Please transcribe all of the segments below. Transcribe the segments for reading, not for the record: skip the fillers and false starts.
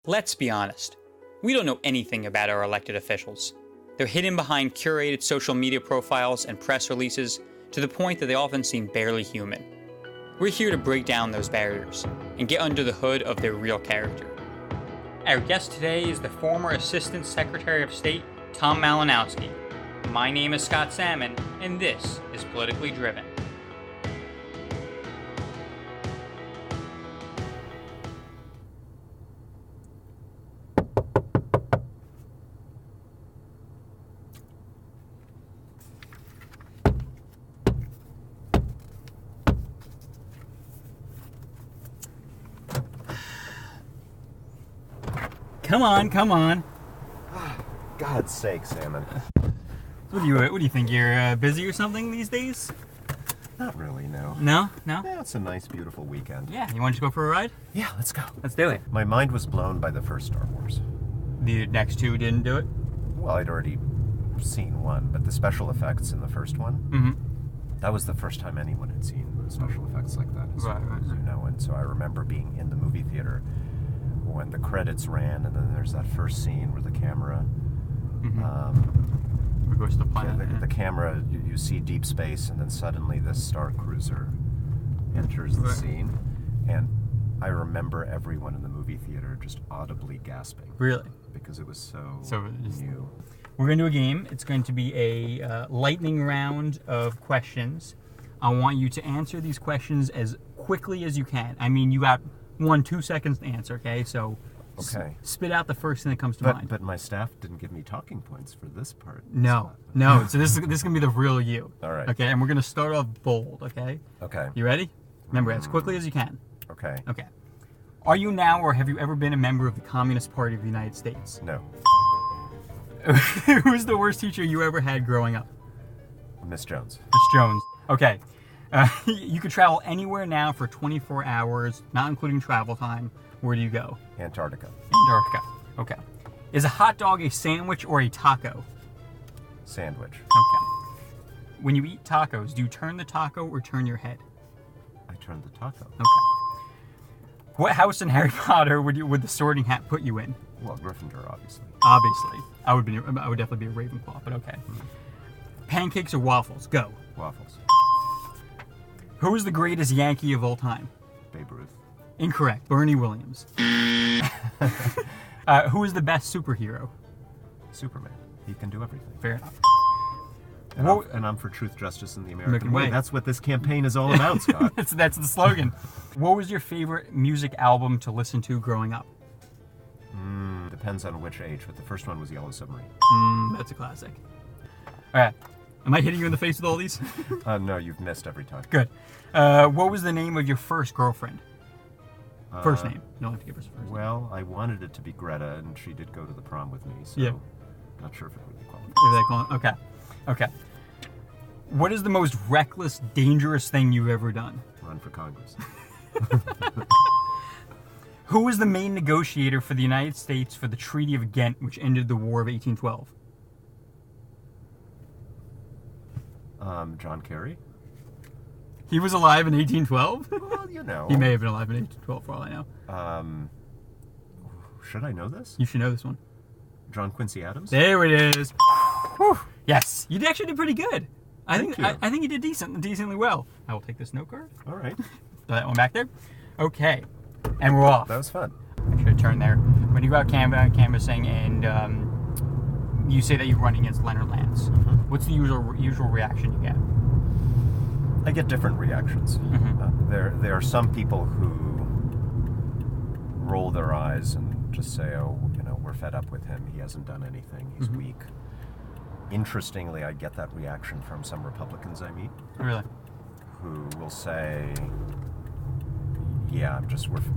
Let's be honest. We don't know anything about our elected officials. They're hidden behind curated social media profiles and press releases to the point that they often seem barely human. We're here to break down those barriers and get under the hood of their real character. Our guest today is the former Assistant Secretary of State, Tom Malinowski. My name is Scott Salmon, and this is Politically Driven. Come on. God's sake, Salmon. What do you think? You're busy or something these days? Not really, no. No? Yeah, it's a nice, beautiful weekend. Yeah, you want to go for a ride? Yeah, let's go. Let's do it. My mind was blown by the first Star Wars. The next two didn't do it? Well, I'd already seen one, but the special effects in the first one, that was the first time anyone had seen special effects like that. Right. You know, and so I remember being in the movie theater when the credits ran, and then there's that first scene where the camera goes to the planet. The camera, you see deep space, and then suddenly this Star Cruiser enters the scene, and I remember everyone in the movie theater just audibly gasping. Really? Because it was so new. We're going to do a game. It's going to be a lightning round of questions. I want you to answer these questions as quickly as you can. I mean, you got 1-2 seconds to answer, okay? So spit out the first thing that comes to mind. But my staff didn't give me talking points for this part. No. So this is going to be the real you. All right. Okay, and we're going to start off bold, okay? Okay. You ready? Remember, as quickly as you can. Okay. Okay. Are you now or have you ever been a member of the Communist Party of the United States? No. Who was the worst teacher you ever had growing up? Miss Jones. Miss Jones. Okay. You could travel anywhere now for 24 hours, not including travel time. Where do you go? Antarctica. Okay. Is a hot dog a sandwich or a taco? Sandwich. Okay. When you eat tacos, do you turn the taco or turn your head? I turned the taco. Okay. What house in Harry Potter would the Sorting Hat put you in? Well, Gryffindor, obviously. Obviously. I would definitely be a Ravenclaw, but okay. Pancakes or waffles? Go. Waffles. Who is the greatest Yankee of all time? Babe Ruth. Incorrect. Bernie Williams. Who is the best superhero? Superman. He can do everything. Fair enough. And I'm for truth, justice, and the American way. That's what this campaign is all about, Scott. That's the slogan. What was your favorite music album to listen to growing up? Depends on which age, but the first one was Yellow Submarine. That's a classic. All right. Am I hitting you in the face with all these? No, you've missed every time. Good. What was the name of your first girlfriend? First name. You don't have to give us a first name. Well, I wanted it to be Greta, and she did go to the prom with me, so not sure if it would be qualified. Okay. What is the most reckless, dangerous thing you've ever done? Run for Congress. Who was the main negotiator for the United States for the Treaty of Ghent, which ended the War of 1812? John Kerry. He was alive in 1812? Well, you know. He may have been alive in 1812 for all I know. Should I know this? You should know this one. John Quincy Adams? There it is. Whew. Yes, you actually did pretty good. I think you did decently well. I will take this note card. All right. Put that one back there. Okay, and we're off. That was fun. I should have turned there. When you go out canvassing and you say that you're running against Leonard Lance, what's the usual reaction you get? I get different reactions. There are some people who roll their eyes and just say, "Oh, we're fed up with him. He hasn't done anything. He's weak." Interestingly, I get that reaction from some Republicans I meet. Really? Who will say, "Yeah,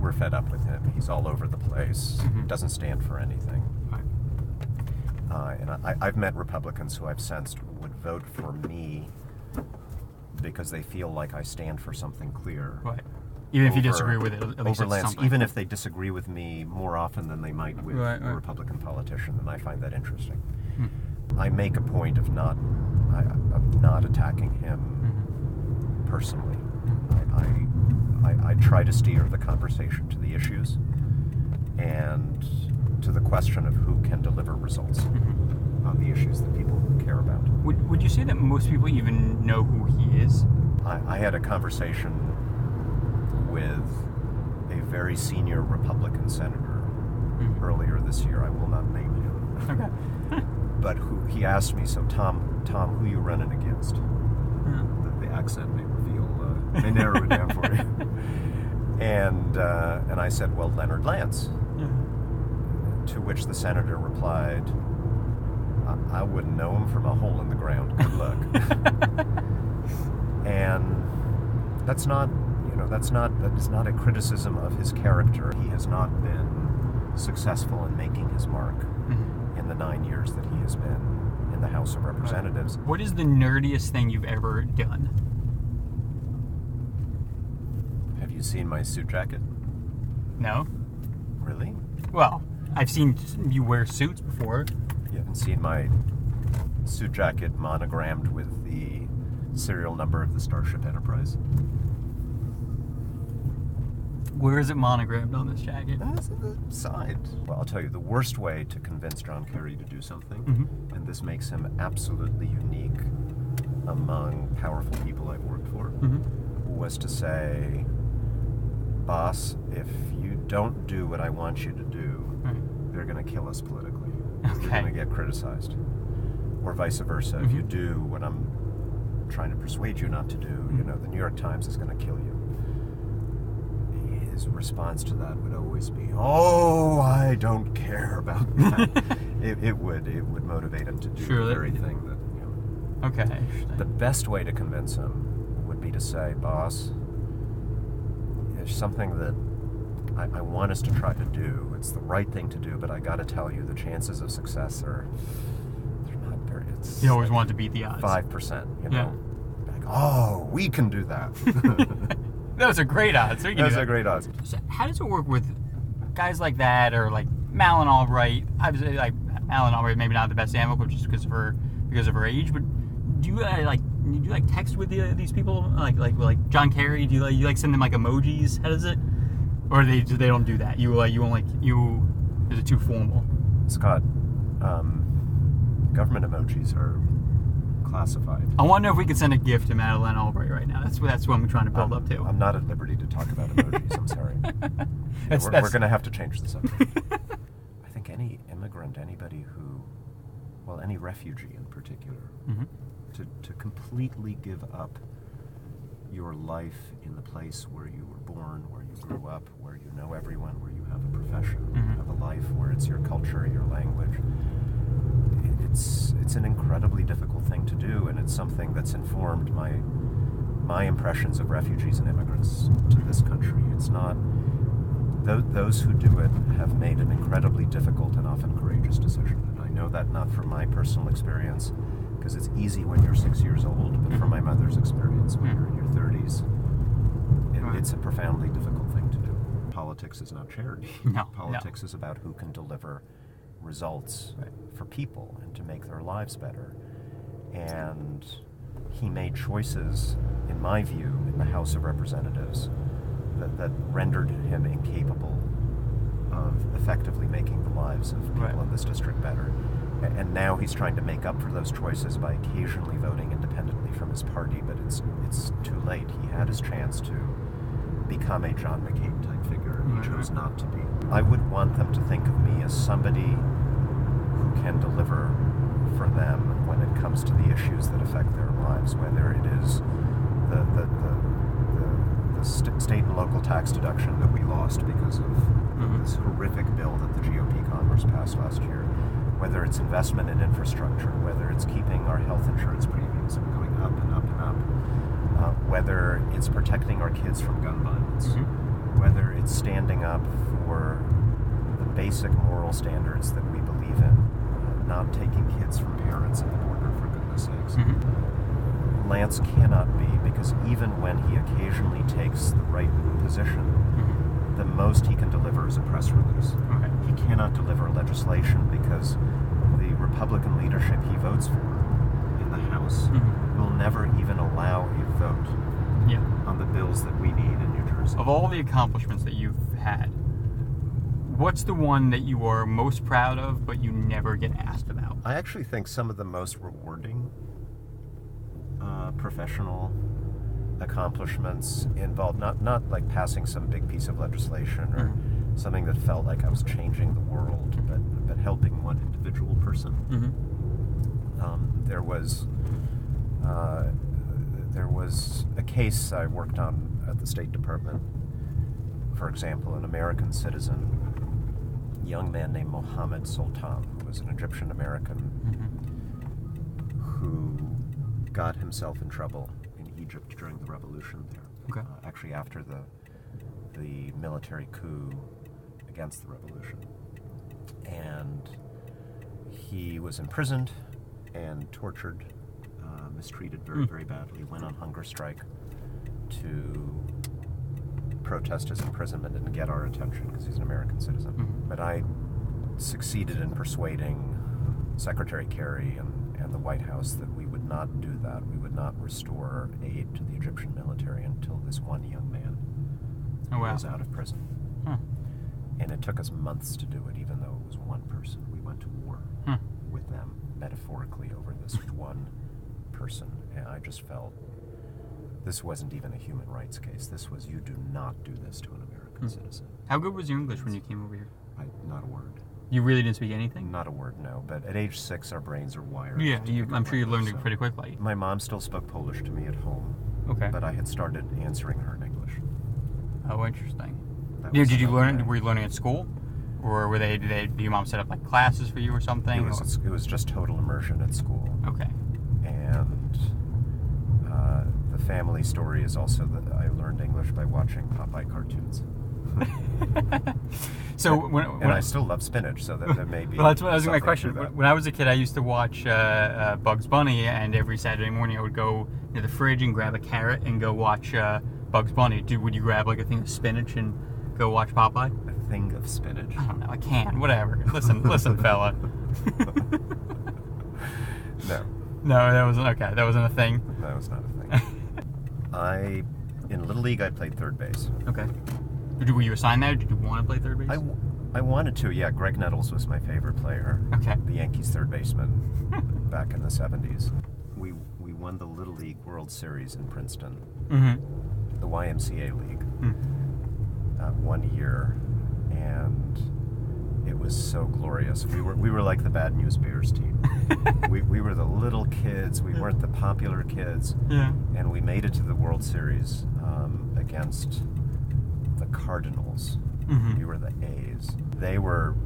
we're fed up with him. He's all over the place. Doesn't stand for anything." Right. And I've met Republicans who I've sensed would vote for me because they feel like I stand for something clear. Right. Even if you disagree with it, at least it's something. Even if they disagree with me more often than they might with a Republican politician, then I find that interesting. I make a point of not attacking him personally. I try to steer the conversation to the issues, and to the question of who can deliver results on the issues that people care about. Would you say that most people even know who he is? I had a conversation with a very senior Republican senator earlier this year. I will not name him. Okay. But he asked me, so Tom, who you running against? The accent may reveal, may narrow it down for you. And I said, well, Leonard Lance. To which the senator replied, I wouldn't know him from a hole in the ground. Good luck. And that's not a criticism of his character. He has not been successful in making his mark in the 9 years that he has been in the House of Representatives. What is the nerdiest thing you've ever done? Have you seen my suit jacket? No. Really? Well, I've seen you wear suits before. You haven't seen my suit jacket monogrammed with the serial number of the Starship Enterprise? Where is it monogrammed on this jacket? That's on the side. Well, I'll tell you, the worst way to convince John Kerry to do something, and this makes him absolutely unique among powerful people I've worked for, was to say, boss, if you don't do what I want you to do, they're going to kill us politically. Okay. You're going to get criticized. Or vice versa. If you do what I'm trying to persuade you not to do, the New York Times is going to kill you. His response to that would always be, oh, I don't care about that. it would motivate him to do the very thing that, Okay. The best way to convince him would be to say, boss, there's something that I want us to try to do. It's the right thing to do, but I got to tell you, the chances of success they're not very. You always want to beat the odds. 5%. Like, oh, we can do that. Those are great odds. Those are great odds. So how does it work with guys like that, or like Malin Albright? Obviously, like Malin Albright, maybe not the best example, just because of her age. But do you text with these people like John Kerry? Do you send them like emojis? How does it? Or they don't do that. Is it too formal? Scott, government emojis are classified. I want to know if we could send a gift to Madeleine Albright right now. That's what I'm trying to build up to. I'm not at liberty to talk about emojis. I'm sorry. We're going to have to change the subject. I think any immigrant, any refugee in particular, to completely give up your life in the place where you were born, where you grew up, where you know everyone, where you have a profession, you have a life, where it's your culture, your language. It's an incredibly difficult thing to do, and it's something that's informed my impressions of refugees and immigrants to this country. It's not those who do it have made an incredibly difficult and often courageous decision. And I know that not from my personal experience, because it's easy when you're 6 years old, but from my mother's experience, when you're in your 30s, it's a profoundly difficult thing to do. Politics is not charity. No, Politics is about who can deliver results for people and to make their lives better. And he made choices, in my view, in the House of Representatives that rendered him incapable of effectively making the lives of people in this district better. And now he's trying to make up for those choices by occasionally voting independently from his party, but it's too late. He had his chance to become a John McCain type figure, and he chose not to be. I would want them to think of me as somebody who can deliver for them when it comes to the issues that affect their lives, whether it is the state and local tax deduction that we lost because of this horrific bill that the GOP Congress passed last year, whether it's investment in infrastructure, whether it's keeping our health insurance premiums from going up and up and up, whether it's protecting our kids from gun violence, whether it's standing up for the basic moral standards that we believe in, not taking kids from parents at the border, for goodness sakes. Lance cannot be, because even when he occasionally takes the right position, the most he can deliver is a press release. He cannot deliver legislation because the Republican leadership he votes for in the House will never even allow a vote on the bills that we need in New Jersey. Of all the accomplishments that you've had, what's the one that you are most proud of, but you never get asked about? I actually think some of the most rewarding professional accomplishments involved not like passing some big piece of legislation or something that felt like I was changing the world, but helping one individual person. There was a case I worked on at the State Department. For example, an American citizen, a young man named Mohammed Sultan, who was an Egyptian American who got himself in trouble in Egypt during the revolution there. Actually, after the military coup against the revolution. And he was imprisoned and tortured, mistreated very, very badly, went on hunger strike to protest his imprisonment and get our attention because he's an American citizen. But I succeeded in persuading Secretary Kerry and the White House that we would not do that. We would not restore aid to the Egyptian military until this one young man was out of prison. And it took us months to do it, even though it was one person. We went to war with them, metaphorically, over this one person. And I just felt this wasn't even a human rights case. This was, you do not do this to an American citizen. How good was your English when you came over here? Not a word. You really didn't speak anything? Not a word, no. But at age 6, our brains are wired. Yeah, I'm sure you learned it pretty quickly. My mom still spoke Polish to me at home. Okay. But I had started answering her in English. Oh, interesting. Did you learn it? Were you learning at school? Or were did your mom set up like classes for you or something? It was just total immersion at school. Okay. And the family story is also that I learned English by watching Popeye cartoons. So when I still love spinach, so that may be. Well, that was my question. When I was a kid, I used to watch Bugs Bunny, and every Saturday morning I would go near the fridge and grab a carrot and go watch Bugs Bunny. Would you grab like a thing of spinach and go watch Popeye? A thing of spinach? I don't know. I can. Whatever. Listen, fella. No, that wasn't okay. That wasn't a thing. That was not a thing. In Little League, I played third base. Okay. Were you assigned there? Did you want to play third base? I wanted to, yeah. Greg Nettles was my favorite player. Okay. The Yankees third baseman back in the 70s. We won the Little League World Series in Princeton. The YMCA League. 1 year. And it was so glorious. We were like the Bad News Bears team. we were the little kids. We weren't the popular kids. Yeah. And we made it to the World Series against the Cardinals. We were the A's. They were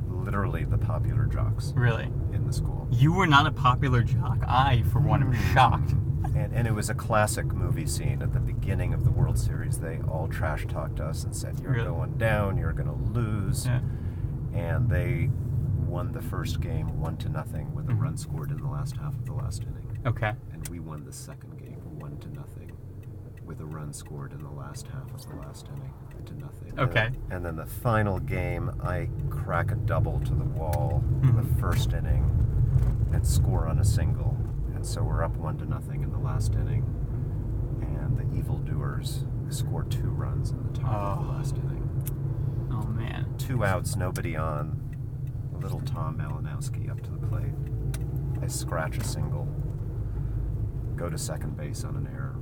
literally the popular jocks. Really? In the school. You were not a popular jock. I, for one, am shocked. And it was a classic movie scene at the beginning of the World Series. They all trash talked us and said, "You're going down. You're going to lose." Yeah. And they won the first game 1-0 with a run scored in the last half of the last inning. Okay. And we won the second game 1-0 with a run scored in the last half of the last inning to nothing. Okay. And then the final game, I crack a double to the wall in the first inning and score on a single. And so we're up 1-0 in the last inning. And the evildoers score 2 runs in the top of the last inning. Oh, man. 2 outs, nobody on. Little Tom Malinowski up to the plate. I scratch a single. Go to second base on an error.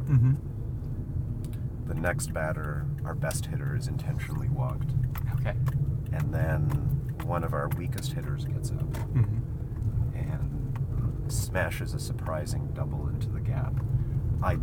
The next batter, our best hitter, is intentionally walked. Okay. And then one of our weakest hitters gets up and smashes a surprising double into the gap. I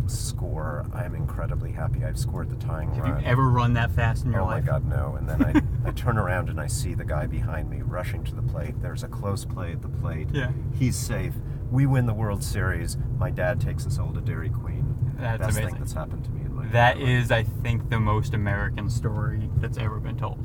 score. I'm incredibly happy. I've scored the tying run. Have you ever run that fast in your life? Oh my God, no. And then I turn around and I see the guy behind me rushing to the plate. There's a close play at the plate. Yeah. He's safe. We win the World Series. My dad takes us all to Dairy Queen. That's Best amazing. thing that's happened to me in my life. That is, I think, the most American story that's ever been told.